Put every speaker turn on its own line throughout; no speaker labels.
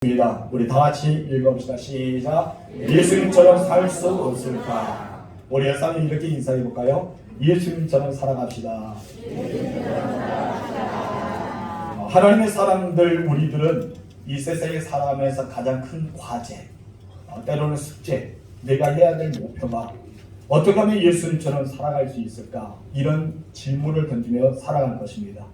우리 다 같이 읽어봅시다. 시작. 예수님처럼 살 수 없을까? 우리 여사님 이렇게 인사해 볼까요? 예수님처럼 살아갑시다. 하나님의 사람들 우리들은 이 세상에 살아가면서 가장 큰 과제, 때로는 숙제, 내가 해야 될 목표가 어떻게 하면 예수님처럼 살아갈 수 있을까? 이런 질문을 던지며 살아갈 것입니다.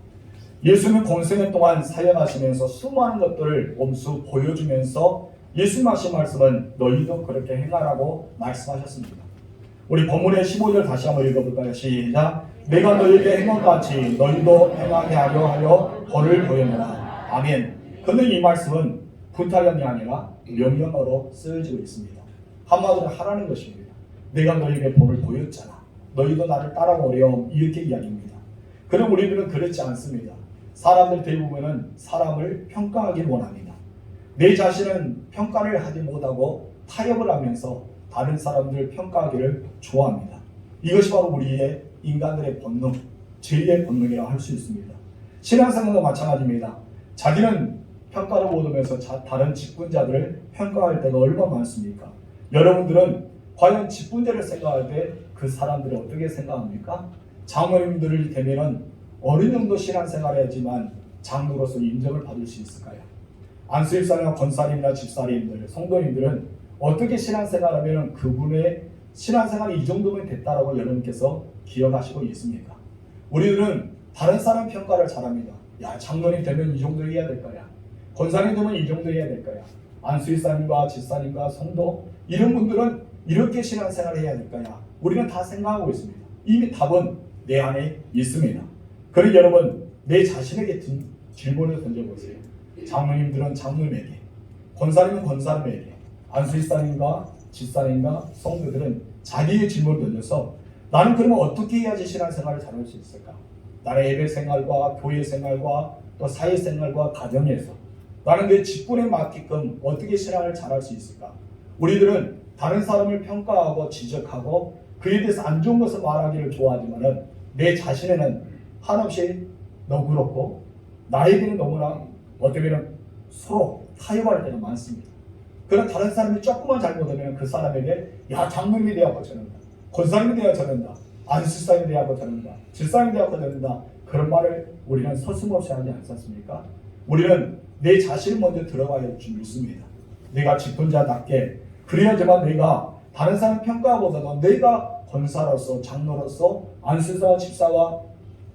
예수님은 공생애 동안 사역하시면서 수많은 것들을 몸소 보여주면서 예수님 하신 말씀은 너희도 그렇게 행하라고 말씀하셨습니다. 우리 본문의 15절 다시 한번 읽어볼까요? 시작. 내가 너희에게 행한 같이 너희도 행하게 하려 벌을 보였노라. 아멘. 그런데 이 말씀은 부탁이 아니라 명령어로 쓰여지고 있습니다. 한마디로 하라는 것입니다. 내가 너희에게 벌을 보였잖아. 너희도 나를 따라오렴. 이렇게 이야기입니다. 그럼 우리들은 그렇지 않습니다. 사람들 대부분은 사람을 평가하길 원합니다. 내 자신은 평가를 하지 못하고 타협을 하면서 다른 사람들을 평가하기를 좋아합니다. 이것이 바로 우리의 인간들의 본능, 죄의 본능이라고 할 수 있습니다. 신앙생활도 마찬가지입니다. 자기는 평가를 못하면서 다른 직분자들을 평가할 때가 얼마나 많습니까? 여러분들은 과연 직분자를 생각할 때 그 사람들을 어떻게 생각합니까? 장로님들을 되면은 어느 정도 신앙생활을 했지만 장로로서 인정을 받을 수 있을까요? 안수집사나 권사님이나 집사님들, 성도님들은 어떻게 신앙생활하면 그분의 신앙생활이 이 정도면 됐다라고 여러분께서 기억하시고 있습니까? 우리들은 다른 사람 평가를 잘합니다. 야, 장로님 되면 이 정도 해야 될 거야. 권사님 되면 이 정도 해야 될 거야. 안수집사님과 집사님과 성도 이런 분들은 이렇게 신앙생활을 해야 될 거야. 우리는 다 생각하고 있습니다. 이미 답은 내 안에 있습니다. 그러니 여러분 내 자신에게 질문을 던져보세요. 장로님들은 장로님에게, 권사님은 권사님에게, 안수집사님과 집사님과 성도들은 자기의 질문을 던져서 나는 그러면 어떻게 해야지 신앙생활을 잘할 수 있을까? 나의 예배 생활과 교회 생활과 또 사회 생활과 가정에서 나는 내 직분에 맞게끔 어떻게 신앙을 잘할 수 있을까? 우리들은 다른 사람을 평가하고 지적하고 그에 대해서 안 좋은 것을 말하기를 좋아하지만은 내 자신에는 한없이 너그럽고 나에게는 너무나 어떻게 보면 서로 타협할 때가 많습니다. 그러나 다른 사람이 조금만 잘못하면 그 사람에게 야, 장로님이 되어서 저런다, 권사님이 되어서 저런다, 안수사님이 되어서 저런다, 집사님이 되어서 저런다, 그런 말을 우리는 서슴없이 하지 않습니까? 우리는 내 자신을 먼저 들어가야 할 줄 믿습니다. 내가 직분자답게 그래야지만 내가 다른 사람 평가보다도 내가 권사로서, 장로로서, 안수사와 집사와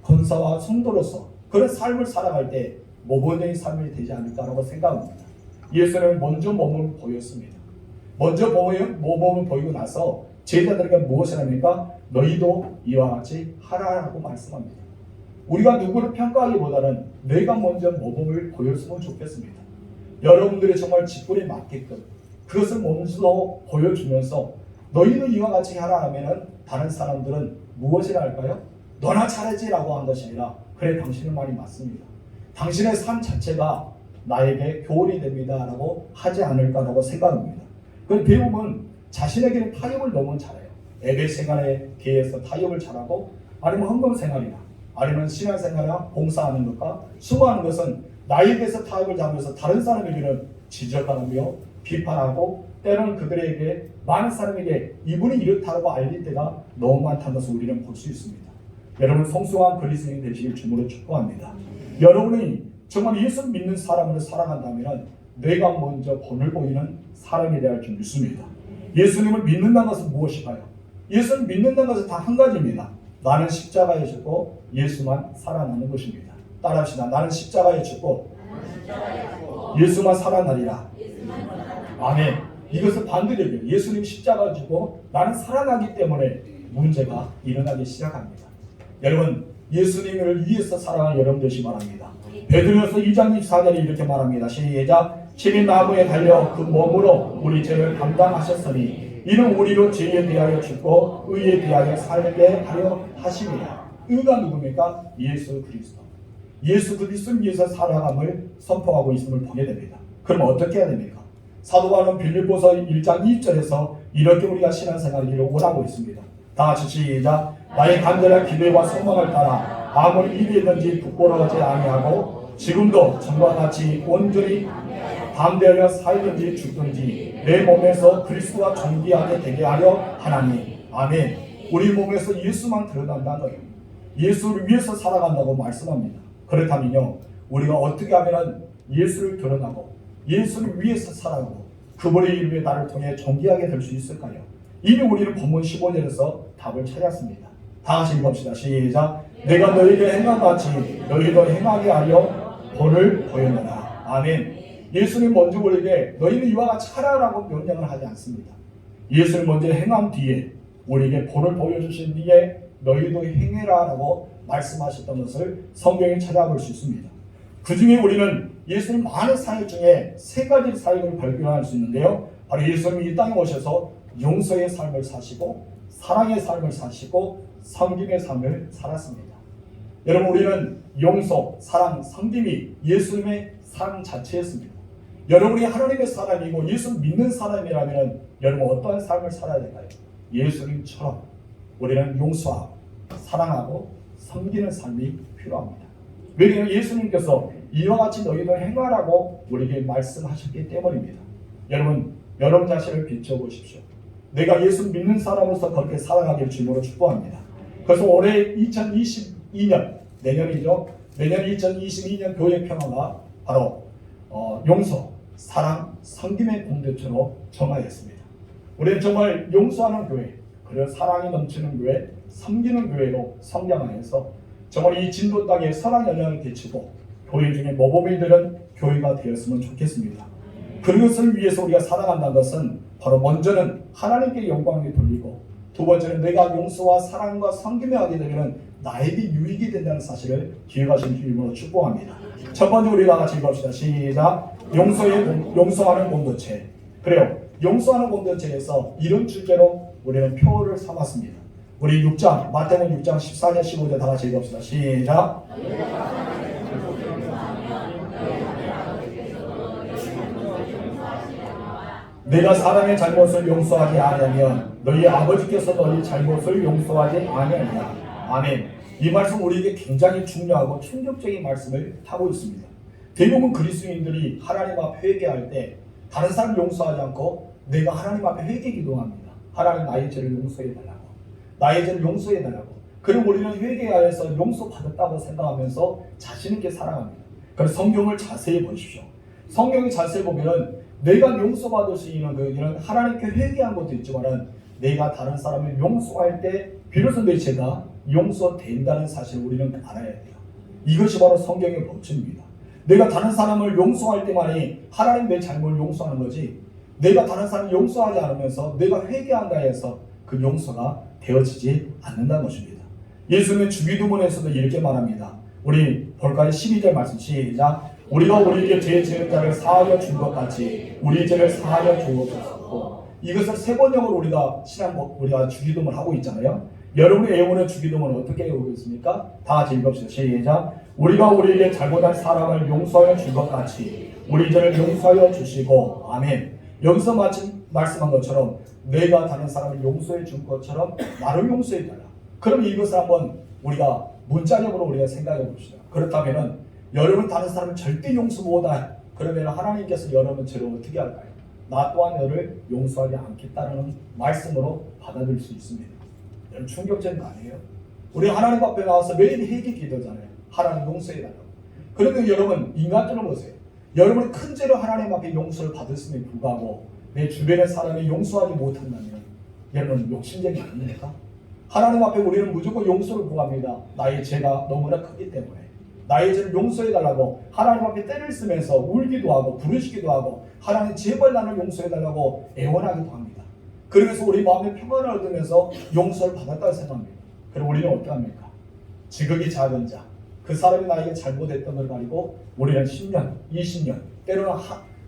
권사와 성도로서 그런 삶을 살아갈 때 모범적인 삶이 되지 않을까라고 생각합니다. 예수는 먼저 몸을 보였습니다. 먼저 모범을 보이고 나서 제자들에게 무엇을 합니까? 너희도 이와 같이 하라고 말씀합니다. 우리가 누구를 평가하기보다는 내가 먼저 모범을 보였으면 좋겠습니다. 여러분들이 정말 직분에 맞게끔 그것을 먼저 보여주면서 너희도 이와 같이 하라 하면은 다른 사람들은 무엇이라 할까요? 너나 잘하지라고 한 것이 아니라 그래 당신은 말이 맞습니다. 당신의 삶 자체가 나에게 교훈이 됩니다라고 하지 않을까라고 생각합니다. 그럼 대부분 자신에게는 타협을 너무 잘해요. 예배 생활에 대해서 타협을 잘하고 아니면 헌금 생활이나 아니면 신앙 생활이나 봉사하는 것과 수고하는 것은 나에 대해서 타협을 잡으면서 다른 사람에게는 지적하며 비판하고 때로는 그들에게 많은 사람에게 이분이 이렇다고 알릴 때가 너무 많다는 것을 우리는 볼 수 있습니다. 여러분 성숙한 그리스도인이 되시길 주님으로 축복합니다. 여러분이 정말 예수 믿는 사람으로 살아간다면 내가 먼저 본을 보이는 사람이 되어야 할 줄 믿습니다. 예수님을 믿는다는 것은 무엇일까요? 예수를 믿는다는 것은 다 한 가지입니다. 나는 십자가에 죽고 예수만 살아나는 것입니다. 따라합시다. 나는 십자가에 죽고 예수만 살아나리라. 아멘. 이것은 반대되죠. 예수님 십자가에 죽고 나는 살아나기 때문에 문제가 일어나기 시작합니다. 여러분 예수님을 위해서 살아가는 여러분 되시기 바랍니다. 베드로서 2장 24절에 이렇게 말합니다. 시작. 친히 나무에 달려 그 몸으로 우리 죄를 감당하셨으니 이는 우리로 죄에 대하여 죽고 의에 대하여 살게 하려 하심이라. 의가 누굽니까? 예수 그리스도. 예수 그리스도를 위해서 살아감을 선포하고 있음을 보게 됩니다. 그럼 어떻게 해야 됩니까? 사도 바울은 빌립보서 1장 2절에서 이렇게 우리가 신앙생활을 원하고 있습니다. 다 같이 시작. 나의 간절한 기대와 소망을 따라 아무리 일이 있든지 부끄러워하지 아니하고 지금도 전과 같이 온전히 담대하여 살든지 죽든지 내 몸에서 그리스도와 존귀하게 되게 하려 하나니. 아멘. 우리 몸에서 예수만 드러난다는 거예요. 예수를 위해서 살아간다고 말씀합니다. 그렇다면요, 우리가 어떻게 하면 예수를 드러나고 예수를 위해서 살아가고 그분의 이름에 나를 통해 존귀하게 될 수 있을까요? 이미 우리는 본문 15절에서 답을 찾았습니다. 다 같이 읽읍시다. 시작. 내가 너희에게 행한 같이 너희도 행하게 하려 본을 보였노라. 아멘. 예수님 먼저 우리에게 너희는 이와 같이 하라라고 명령을 하지 않습니다. 예수를 먼저 행한 뒤에 우리에게 본을 보여주신 뒤에 너희도 행해라라고 말씀하셨던 것을 성경에 찾아볼 수 있습니다. 그 중에 우리는 예수님 많은 사역 중에 세 가지 사역을 발견할 수 있는데요. 바로 예수님이 이 땅에 오셔서 용서의 삶을 사시고 사랑의 삶을 사시고 섬김의 삶을 살았습니다. 여러분, 우리는 용서, 사랑, 섬김이 예수님의 삶 자체였습니다. 여러분이 하나님의 사람이고 예수 믿는 사람이라면 여러분 어떠한 삶을 살아야 될까요? 예수님처럼 우리는 용서하고 사랑하고 섬기는 삶이 필요합니다. 왜냐하면 예수님께서 이와 같이 너희도 행하라고 우리에게 말씀하셨기 때문입니다. 여러분 자신을 비춰보십시오. 내가 예수 믿는 사람으로서 그렇게 살아가길 주님으로 축복합니다. 그래서 올해 2022년, 내년이죠. 내년 2022년 교회 평화가 바로 용서, 사랑, 섬김의 공동체로 정하였습니다. 우리는 정말 용서하는 교회, 그리고 사랑이 넘치는 교회, 섬기는 교회로 성장하여서 정말 이 진도 땅에 선한 영향을 끼치고 교회 중에 모범이 되는 교회가 되었으면 좋겠습니다. 그것을 위해서 우리가 살아간다는 것은 바로 먼저는 하나님께 영광을 돌리고 두 번째는 내가 용서와 사랑과 섬김을 하게 되면 나에게 유익이 된다는 사실을 기억하시는 주님으로 축복합니다. 첫 번째 우리 다 같이 읽읍시다. 시작. 용서하는 공동체. 그래요. 용서하는 공동체에서 이런 주제로 우리는 표를 삼았습니다. 우리 6장 마태복음 6장 14절 15절 다 같이 읽읍시다. 시작. 내가 사람의 잘못을 용서하지 아니하면 너희 아버지께서 너희 잘못을 용서하지 아니하리라. 아멘. 이 말씀 우리에게 굉장히 중요하고 충격적인 말씀을 하고 있습니다. 대부분 그리스도인들이 하나님 앞에 회개할 때 다른 사람 용서하지 않고 내가 하나님 앞에 회개 기도합니다. 하나님 나의 죄를 용서해달라고. 나의 죄를 용서해달라고. 그리고 우리는 회개하여서 용서받았다고 생각하면서 자신 있게 살아갑니다. 그래서 성경을 자세히 보십시오. 성경을 자세히 보면 내가 용서받을 수 있는 이런 하나님께 회개한 것도 있지만 내가 다른 사람을 용서할 때 비로소 내 죄가 용서된다는 사실을 우리는 알아야 돼요. 이것이 바로 성경의 법칙입니다. 내가 다른 사람을 용서할 때만이 하나님 내 잘못을 용서하는 거지 내가 다른 사람을 용서하지 않으면서 내가 회개한다 해서 그 용서가 되어지지 않는다는 것입니다. 예수님의 주기도문에서도 이렇게 말합니다. 우리 볼까요? 12절 말씀 시작. 우리가 우리에게 죄 지은 자를 사하여 준 것 같이 우리 죄를 사하여 주옵소서. 이것을 세 번역으로 우리가 주기도문을 하고 있잖아요. 여러분의 애원의 주기도문은 어떻게 하고 있습니까? 다 같이 읽읍시다. 시작. 우리가 우리에게 잘못한 사람을 용서하여 준 것 같이 우리 죄를 용서하여 주시고. 아멘. 여기서 마침 말씀한 것처럼 내가 다른 사람을 용서해 준 것처럼 나를 용서해 달라. 그럼 이것을 한번 우리가 문자적으로 우리가 생각해 봅시다. 그렇다면은 여러분 다른 사람을 절대 용서 못할 그러면 하나님께서 여러분 죄를 어떻게 할까요? 나 또한 너를 용서하지 않겠다는 말씀으로 받아들일 수 있습니다. 여러분 충격적인 거 아니에요? 우리 하나님 앞에 나와서 매일 회개 기도잖아요. 하나님 용서해달라고. 그러면 여러분 인간적으로 보세요. 여러분은 큰 죄로 하나님 앞에 용서를 받았음에 불구하고 내 주변의 사람이 용서하지 못한다면 여러분 욕심쟁이 아닙니까? 하나님 앞에 우리는 무조건 용서를 구합니다. 나의 죄가 너무나 크기 때문에 나의 죄를 용서해달라고 하나님 앞에 때를 쓰면서 울기도 하고 부르시기도 하고 하나님 제발 나를 용서해달라고 애원하기도 합니다. 그러면서 우리 마음의 평안을 얻으면서 용서를 받았다고 생각합니다. 그럼 우리는 어떻게 합니까? 지극히 작은 자, 그 사람이 나에게 잘못했던 걸 가지고 우리는 10년, 20년 때로는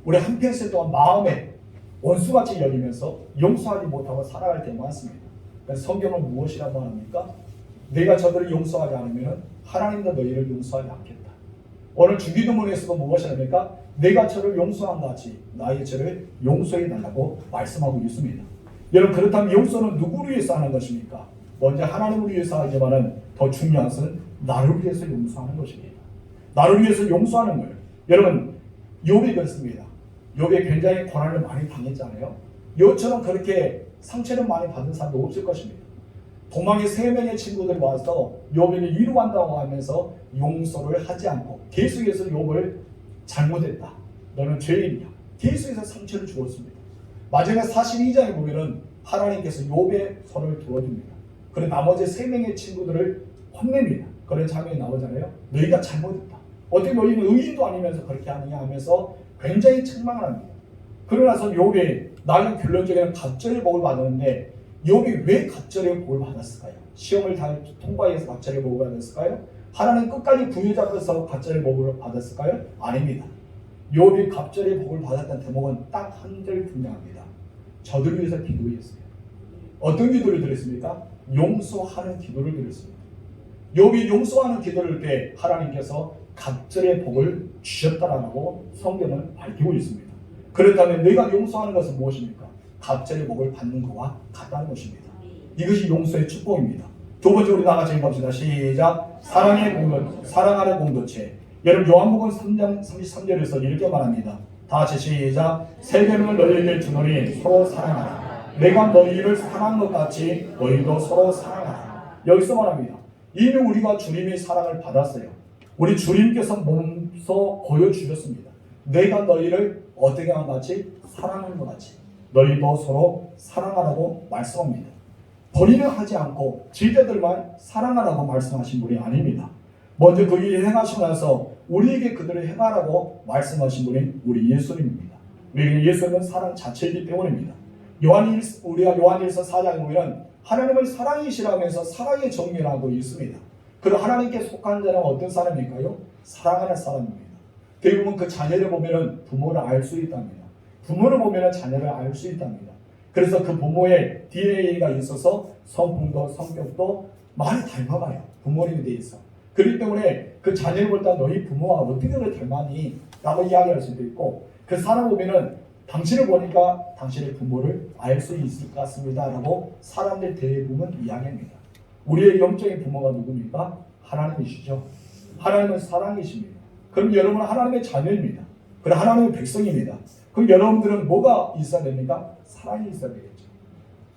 우리 한평생 동안 마음에 원수같이 여기면서 용서하지 못하고 살아갈 때가 많습니다. 그래서 성경은 무엇이라고 합니까? 내가 저들을 용서하지 않으면 하나님도 너희를 용서하지 않겠다. 오늘 주기도문에서도 무엇이 합니까? 내가 저를 용서한 같이 나의 죄를 용서해 달라고 말씀하고 있습니다. 여러분 그렇다면 용서는 누구를 위해서 하는 것입니까? 먼저 하나님을 위해서 하지만은 더 중요한 것은 나를 위해서 용서하는 것입니다. 나를 위해서 용서하는 거예요. 여러분 욥이 그렇습니다. 욥이 굉장히 고난을 많이 당했잖아요. 욥처럼 그렇게 상처를 많이 받은 사람도 없을 것입니다. 도망의 3명의 친구들이 와서 욥에게 위로한다고 하면서 용서를 하지 않고 계속해서 욥을 잘못했다, 너는 죄인이야, 계속해서 상처를 주었습니다. 마지막 42장에 보면은 하나님께서 욥의 손을 들어줍니다. 그리고 나머지 3명의 친구들을 혼냅니다. 그런 장면이 나오잖아요. 너희가 잘못했다, 어떻게 너희는 의인도 아니면서 그렇게 하느냐 하면서 굉장히 책망을 합니다. 그러나서 욥이 나는 결론적으로는 갑절의 복을 받았는데 욥이 왜 갑절의 복을 받았을까요? 시험을 다 통과해서 갑절의 복을 받았을까요? 하나님 끝까지 부여잡아서 갑절의 복을 받았을까요? 아닙니다. 욥이 갑절의 복을 받았던 대목은 딱 한 절 분명합니다. 저들 위해서 기도했어요. 어떤 기도를 드렸습니까? 용서하는 기도를 드렸습니다. 욥이 용서하는 기도를 때 하나님께서 갑절의 복을 주셨다라고 성경은 밝히고 있습니다. 그렇다면 내가 용서하는 것은 무엇입니까? 갑절의 복을 받는 것과 같다는 것입니다. 이것이 용서의 축복입니다. 두 번째 우리 나같이 봅시다. 시작. 사랑하는 공동체. 여러분 요한복음 3장 33절에서 이렇게 말합니다. 다 같이 시작. 새 계명을 너희에게 주노니 서로 사랑하라. 내가 너희를 사랑한 것 같이 너희도 서로 사랑하라. 여기서 말합니다. 이미 우리가 주님의 사랑을 받았어요. 우리 주님께서 몸소 보여주셨습니다. 내가 너희를 어떻게 한 것 같이 사랑하는 것 같이 너희도 서로 사랑하라고 말씀합니다. 본인은 하지 않고 제자들만 사랑하라고 말씀하신 분이 아닙니다. 먼저 그 일을 행하시고 나서 우리에게 그들을 행하라고 말씀하신 분이 우리 예수님입니다. 왜냐하면 예수님은 사랑 자체이기 때문입니다. 우리가 요한일서 4장에 보면 하나님을 사랑이시라면서 사랑의 정의를 하고 있습니다. 그리고 하나님께 속한 자는 어떤 사람일까요? 사랑하는 사람입니다. 대부분 그 자녀를 보면 부모를 알 수 있답니다. 부모를 보면 자녀를 알 수 있답니다. 그래서 그 부모의 DNA가 있어서 성품도 성격도 많이 닮아가요. 부모님에 대해서. 그렇기 때문에 그 자녀를 볼 때 너희 부모와 어떻게 그걸 닮았니? 라고 이야기할 수도 있고 그 사람 보면은 당신을 보니까 당신의 부모를 알 수 있을 것 같습니다. 라고 사람들 대부분 이야기합니다. 우리의 영적인 부모가 누굽니까? 하나님이시죠. 하나님은 사랑이십니다. 그럼 여러분은 하나님의 자녀입니다. 그럼 하나님의 백성입니다. 그럼 여러분들은 뭐가 있어야 됩니까? 사랑이 있어야 되겠죠.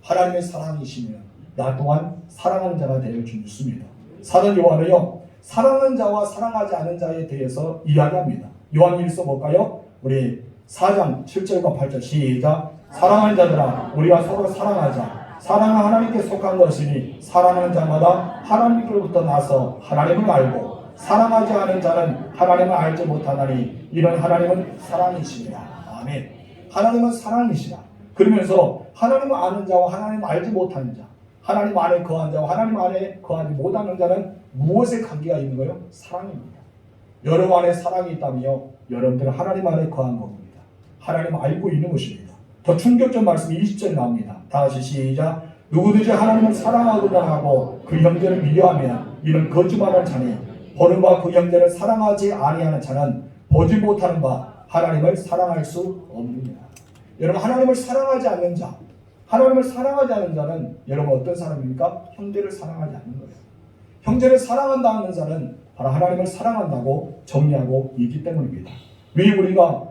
하나님의 사랑이시면 나 또한 사랑하는 자가 되어 줄 믿습니다. 사도 요한은요, 사랑하는 자와 사랑하지 않는 자에 대해서 이야기합니다. 요한일서 볼까요? 우리 4장 7절과 8절 시작. 사랑하는 자들아 우리가 서로 사랑하자. 사랑은 하나님께 속한 것이니 사랑하는 자마다 하나님께로부터 나서 하나님을 알고 사랑하지 않은 자는 하나님을 알지 못하나니 이런 하나님은 사랑이십니다. 아멘. 하나님은 사랑이시다. 그러면서 하나님을 아는 자와 하나님을 알지 못하는 자, 하나님 안에 거한 자와 하나님 안에 거하지 못하는 자는 무엇에 관계가 있는 거예요? 사랑입니다. 여러분 안에 사랑이 있다면요, 여러분들은 하나님 안에 거한 겁니다. 하나님을 알고 있는 것입니다. 더 충격적 말씀이 20절에 나옵니다. 다 같이 시작. 누구든지 하나님을 사랑하고자 하고 그 형제를 미워하면 이는 거짓말하는 자니 보는 바 그 형제를 사랑하지 아니하는 자는 보지 못하는 바 하나님을 사랑할 수 없느니라. 여러분 하나님을 사랑하지 않는 자, 하나님을 사랑하지 않는 자는 여러분 어떤 사람입니까? 형제를 사랑하지 않는 거예요. 형제를 사랑한다는 자는 바로 하나님을 사랑한다고 정리하고 있기 때문입니다. 왜 우리가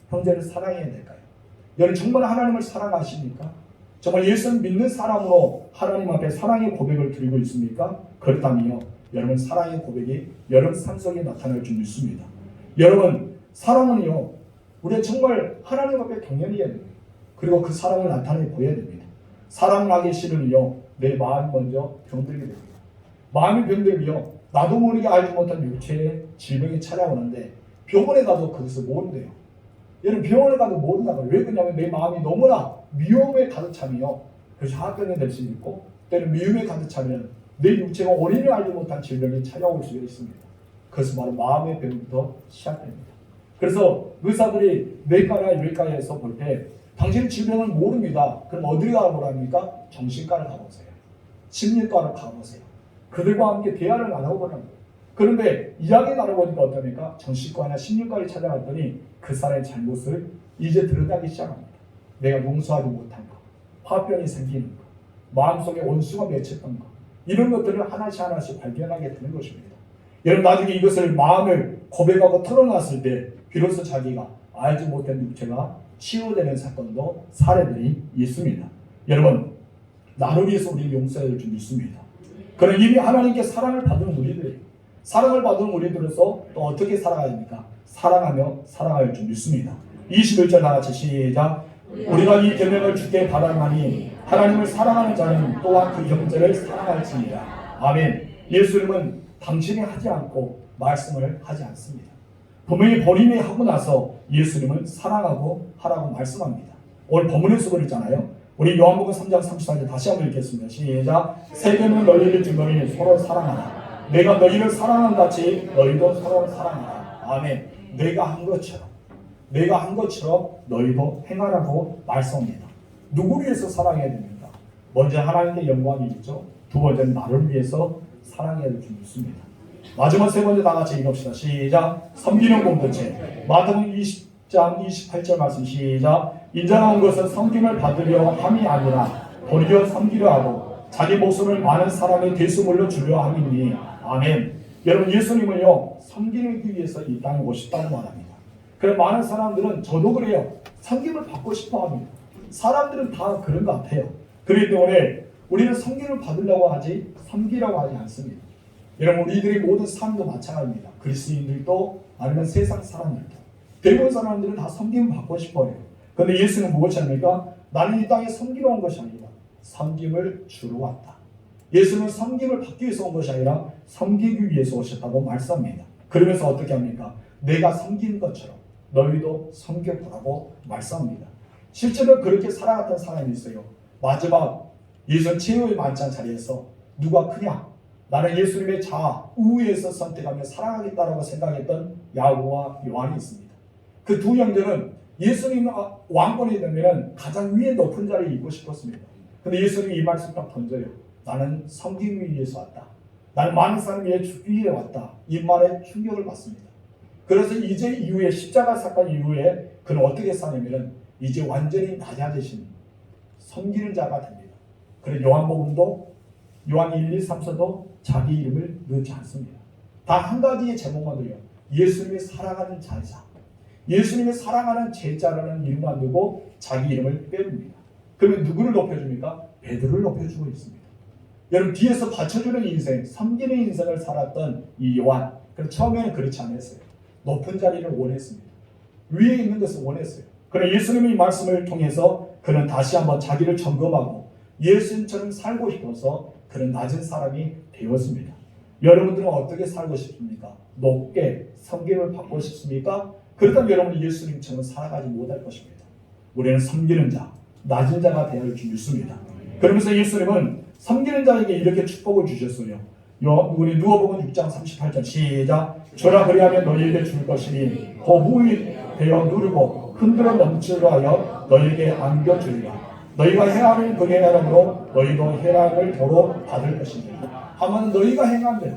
형제를 사랑해야 될까요? 여러분 정말 하나님을 사랑하십니까? 정말 예수를 믿는 사람으로 하나님 앞에 사랑의 고백을 드리고 있습니까? 그렇다면요, 여러분 사랑의 고백이 여러분 삶 속에 나타날 줄 믿습니다. 여러분 사랑은요, 우리가 정말 하나님 앞에 동행해야 됩니다. 그리고 그 사랑을 나타내 보여야 됩니다. 사랑을 하기 싫으면요, 내 마음이 먼저 병들게 됩니다. 마음이 병들면요, 나도 모르게 알지 못한 육체의 질병이 찾아오는데 병원에 가도 그것을 모른대요. 여러분 병원에 가도 모른다고요. 왜 그러냐면 내 마음이 너무나 미움에 가득 차면요, 그래서 화병이 될 수 있고 때는 미움에 가득 차면 내 육체가 원인을 알지 못한 질병이 찾아올 수 있습니다. 그것은 바로 마음의 병부터 시작됩니다. 그래서 의사들이 뇌과나 뇌과에서 볼 때 당신 질병을 모릅니다. 그럼 어디를 가보랍니까? 정신과를 가보세요. 심리과를 가보세요. 그들과 함께 대화를 나눠보랍니다. 그런데 이야기 나눠보니까 어떠합니까? 정신과나 심리과를 찾아갔더니 그 사람의 잘못을 이제 드러나기 시작합니다. 내가 용서하지 못한 것, 화병이 생기는 것, 마음속에 원수가 맺혔던 것, 이런 것들을 하나씩 발견하게 되는 것입니다. 여러분 나중에 이것을 마음을 고백하고 털어놨을 때 비로소 자기가 알지 못한 육체가 치유되는 사건도 사례들이 있습니다. 여러분, 나를 위해서 우리는 용서해야 될 줄 믿습니다. 그럼 이미 하나님께 사랑을 받은 우리들이 사랑을 받은 우리들로서 또 어떻게 살아가야 됩니까? 사랑하며 살아갈 줄 믿습니다. 21절 다같이 시작. 우리가 이 계명을 주께 받았나니 하나님을 사랑하는 자는 또한 그 형제를 사랑할지니라. 아멘. 예수님은 당신이 하지 않고 말씀을 하지 않습니다. 분명히 본인이 하고 나서 예수님은 사랑하고 하라고 말씀합니다. 오늘 본문에서 그랬잖아요. 우리 요한복음 3장 34절 다시 한번 읽겠습니다. 시작. 새 계명은 너희를 준 거니 서로 사랑하라. 내가 너희를 사랑한 같이 너희도 서로 사랑하라. 아멘. 내가 한 것처럼 너희도 행하라고 말씀합니다. 누구를 위해서 사랑해야 됩니까? 먼저 하나님께 영광이 있죠. 두 번째는 나를 위해서 사랑해야 될 줄 믿습니다. 마지막 세 번째 다 같이 읽읍시다. 시작. 섬기는 공동체. 마태복음 20장 28절 말씀 시작. 인자가 온 것은 섬김을 받으려 함이 아니라 도리어 섬기려 하고 자기 목숨을 많은 사람의 대수물로 주려 함이니. 아멘. 여러분, 예수님은요 섬기기 위해서 이 땅에 오셨다고 말합니다. 그래서 많은 사람들은, 저도 그래요, 섬김을 받고 싶어 합니다. 사람들은 다 그런 것 같아요. 그렇기 때문에 우리는 섬김을 받으려고 하지 섬기라고 하지 않습니다. 여러분, 우리들의 모든 삶도 마찬가지입니다. 그리스도인들도 아니면 세상 사람들도 대부분 사람들은 다 섬김을 받고 싶어요. 그런데 예수는 무엇이 합니까? 나는 이 땅에 섬기러 온 것이 아니라 섬김을 주러 왔다. 예수는 섬김을 받기 위해서 온 것이 아니라 섬기기 위해서 오셨다고 말씀합니다. 그러면서 어떻게 합니까? 내가 섬긴 것처럼 너희도 섬겨보라고 말씀합니다. 실제로 그렇게 살아갔던 사람이 있어요. 마지막 예수 최후의 만찬 자리에서 누가 크냐? 나는 예수님의 자아, 우위에서 선택하며 사랑하겠다라고 생각했던 야고보와 요한이 있습니다. 그 두 형제는 예수님 왕권이 되면 가장 위에 높은 자리에 있고 싶었습니다. 근데 예수님이 이 말씀 딱 던져요. 나는 섬김을 위해서 왔다. 나는 많은 사람 위해 죽기 위해 왔다. 이 말에 충격을 받습니다. 그래서 이제 이후에 십자가 사건 이후에 그는 어떻게 사냐면 이제 완전히 낮아지신 섬기는 자가 됩니다. 그래서 요한복음도 요한 1, 2, 3서도 자기 이름을 넣지 않습니다. 다 한 가지의 제목만 들어요. 예수님이 사랑하는 자자, 예수님이 사랑하는 제자라는 이름만 두고 자기 이름을 빼줍니다. 그러면 누구를 높여줍니까? 베드로를 높여주고 있습니다. 여러분, 뒤에서 받쳐주는 인생, 섬기는 인생을 살았던 이 요한, 그럼 처음에는 그렇지 않았어요. 높은 자리를 원했습니다. 위에 있는 것을 원했어요. 그러나 예수님의 이 말씀을 통해서 그는 다시 한번 자기를 점검하고 예수님처럼 살고 싶어서 그는 낮은 사람이 되었습니다. 여러분들은 어떻게 살고 싶습니까? 높게 섬김을 받고 싶습니까? 그렇다면 여러분은 예수님처럼 살아가지 못할 것입니다. 우리는 섬기는 자, 낮은 자가 되어야 할 줄 믿습니다. 그러면서 예수님은 섬기는 자에게 이렇게 축복을 주셨어요. 우리 누가복음 6장 38절 시작. 주라 그리하면 너희에게 줄 것이니 거부이 되어 누르고 흔들어 넘치려 하여 너희에게 안겨주리라. 너희가 행하는 그 행함으로 너희도 행함을 도로 받을 것이니라. 하면 너희가 행한 대로,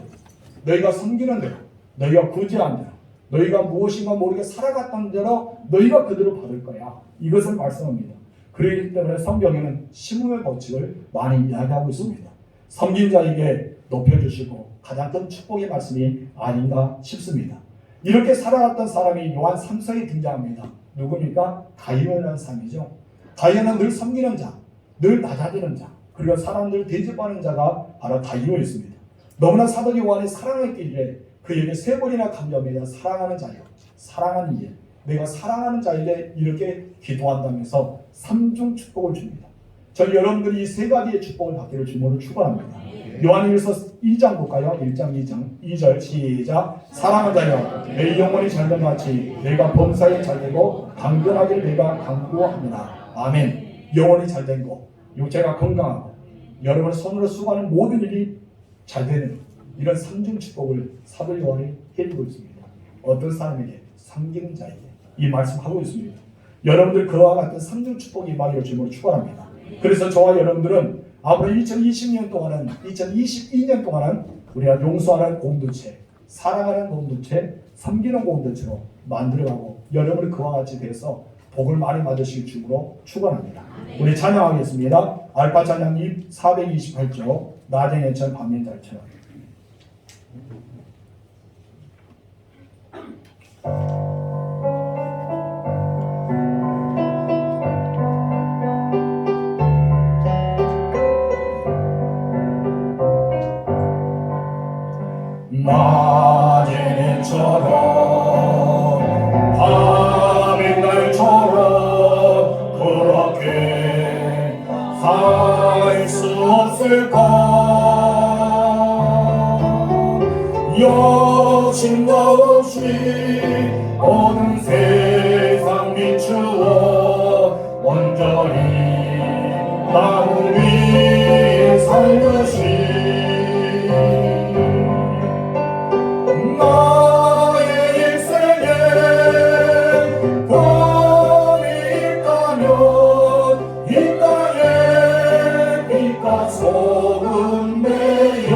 너희가 섬기는 대로, 너희가 구제한 대로, 너희가 무엇인가 모르게 살아갔던 대로 너희가 그대로 받을 거야. 이것을 말씀합니다. 그렇기 때문에 성경에는 심음의 법칙을 많이 이야기하고 있습니다. 섬긴 자에게 높여주시고 가장 큰 축복의 말씀이 아닌가 싶습니다. 이렇게 살아갔던 사람이 요한 3서에 등장합니다. 누굽니까? 가이온이라는 사람이죠. 가이온은 늘 섬기는 자, 늘 낮아지는 자, 그리고 사람들을 대접하는 자가 바로 가이온이었습니다. 너무나 사도 요한이 사랑했기에 그에게 세 번이나 강조합니다. 사랑하는 자여, 사랑하는 일, 내가 사랑하는 자에게 이렇게 기도한다면서 3중 축복을 줍니다. 전 여러분들이 이 세 가지의 축복을 받기를 주님으로 축원합니다. 요한일서 2장 볼까요? 1장 2절 시작. 사랑하는 자여, 내 영혼이 잘된 같이 내가 범사에 잘되고 강건하기를 내가 강구합니다. 아멘. 영혼이 잘된 거, 육체가 건강하고 여러분의 손으로 수고하는 모든 일이 잘되는 이런 3중 축복을 사도 요한이 해주고 있습니다. 어떤 사람에게? 섬기는 자에게 이 말씀하고 있습니다. 여러분들 그와 같은 3중 축복이 임하기를 주님으로 축원합니다. 그래서 저와 여러분들은 앞으로 2020년 동안은 2022년 동안은 우리가 용서하는 공동체, 사랑하는 공동체, 섬기는 공동체로 만들어가고 여러분이 그와 같이 돼서 복을 많이 받으실 주님으로 축원합니다. 우리 찬양하겠습니다. 알파 찬양 428조 낮은 예천 밤인 달처럼. 없이 어느 세상 비추어 온전히 나무 위에 살듯이 나의 일생에 꿈이 있다면 이 땅에 빛과 소금 내어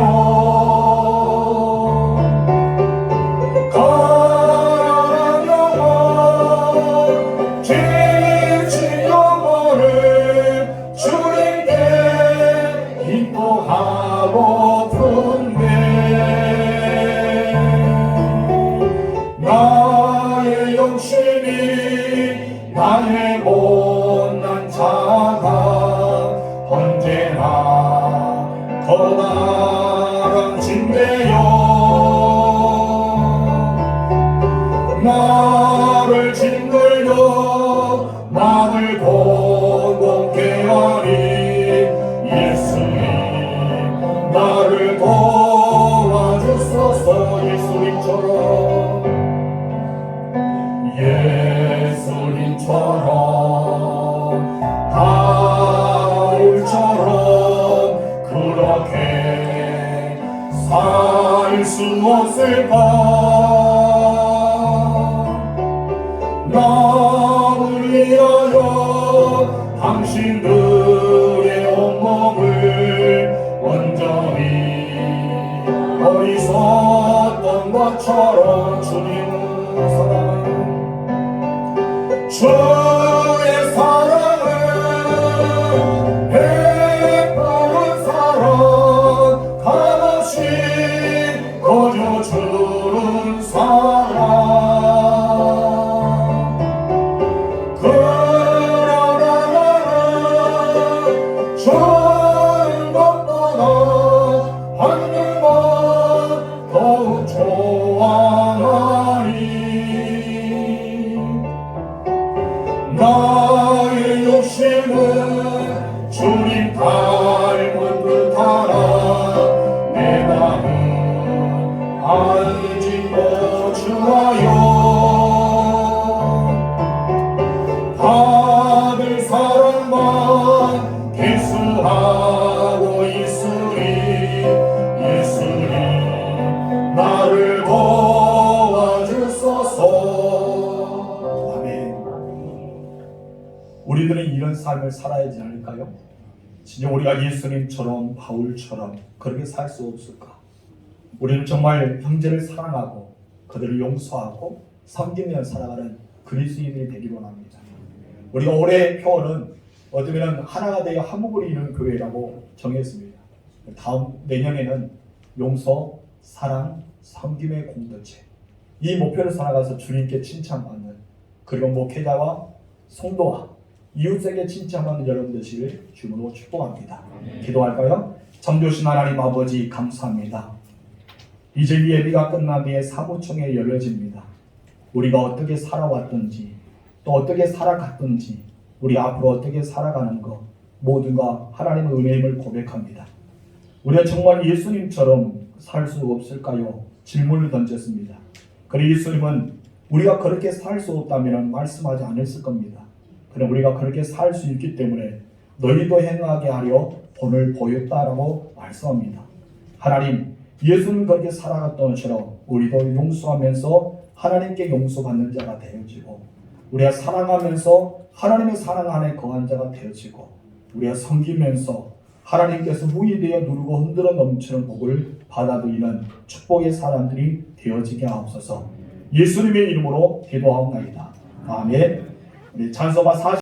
가난한 영혼 지친 영혼을 주님께 인도하고픈데 나의 욕심이 나의 못난 자가 언제나 커다란 짐되어 나를 짓눌려 마음을 공공케 하니 예수님 나를 도와주소서. 예수님처럼 바울처럼 그렇게 살 수 없을까? 나를 위하여 당신들의 온몸을 온전히 어리석던 것처럼 주님을 사랑하는 주의 사랑은 베푸는 사랑 값없이 거저주는 사랑 그러나 나는 주는 것보다 받는 것 더욱 좋아하니 나의 욕심은 주님 닮은 듯하나 내 마음은 안짓고 주하여 받을 사랑만 계수하고 있으리. 예수님 나를 도와주소서. 아멘. 우리들은 이런 삶을 살아야 하지 않을까요? 진짜 우리가 예수님처럼 바울처럼 그렇게 살 수 없을까? 우리는 정말 형제를 사랑하고 그들을 용서하고 섬기며 살아가는 그리스도인이 되기로 합니다. 우리가 올해 표어는 어쩌면 하나가 되어 한복을 이루는 교회라고 정했습니다. 다음 내년에는 용서, 사랑, 섬김의 공동체, 이 목표를 살아가서 주님께 칭찬받는, 그리고 목회자와 성도와 이웃에게 칭찬받는 여러분 되시길 주님으로 축복합니다. 기도할까요? 전도신 하나님 아버지 감사합니다. 이제 이 예비가 끝난 뒤에 사무총회 열려집니다. 우리가 어떻게 살아왔든지 또 어떻게 살아갔든지 우리 앞으로 어떻게 살아가는 것 모두가 하나님의 은혜임을 고백합니다. 우리가 정말 예수님처럼 살 수 없을까요? 질문을 던졌습니다. 그리고 예수님은 우리가 그렇게 살 수 없다면 말씀하지 않았을 겁니다. 그럼 우리가 그렇게 살 수 있기 때문에 너희도 행하게 하려 본을 보였다라고 말씀합니다. 하나님, 예수님 그렇게 살아갔던 것처럼 우리도 용서하면서 하나님께 용서받는 자가 되어지고, 우리가 사랑하면서 하나님의 사랑 안에 거한 자가 되어지고, 우리가 섬기면서 하나님께서 후이 되어 누르고 흔들어 넘치는 복을 받아들이는 축복의 사람들이 되어지게 하옵소서. 예수님의 이름으로 기도하옵나이다. 아멘. 우리 찬송가 40